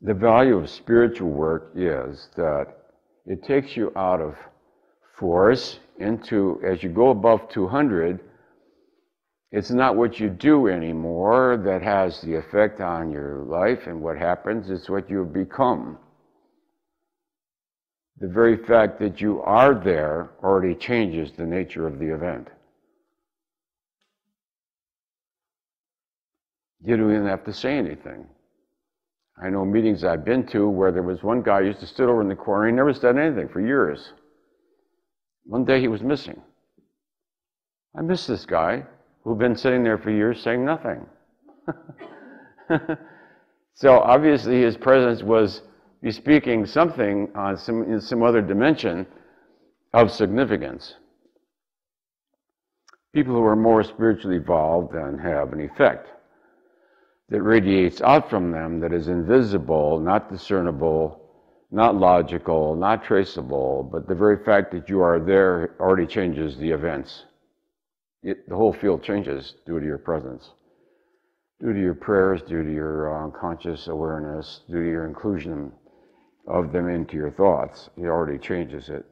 The value of spiritual work is that it takes you out of force into, as you go above 200, it's not what you do anymore that has the effect on your life and what happens, it's what you have become. The very fact that you are there already changes the nature of the event. You don't even have to say anything. I know meetings I've been to where there was one guy who used to sit over in the corner, he never said anything for years. One day he was missing. I miss this guy who'd been sitting there for years saying nothing. So obviously his presence was bespeaking something on in some other dimension of significance. People who are more spiritually evolved then have an effect that radiates out from them that is invisible, not discernible, not logical, not traceable, but the very fact that you are there already changes the events. The whole field changes due to your presence, due to your prayers, due to your conscious awareness, due to your inclusion of them into your thoughts. It already changes it.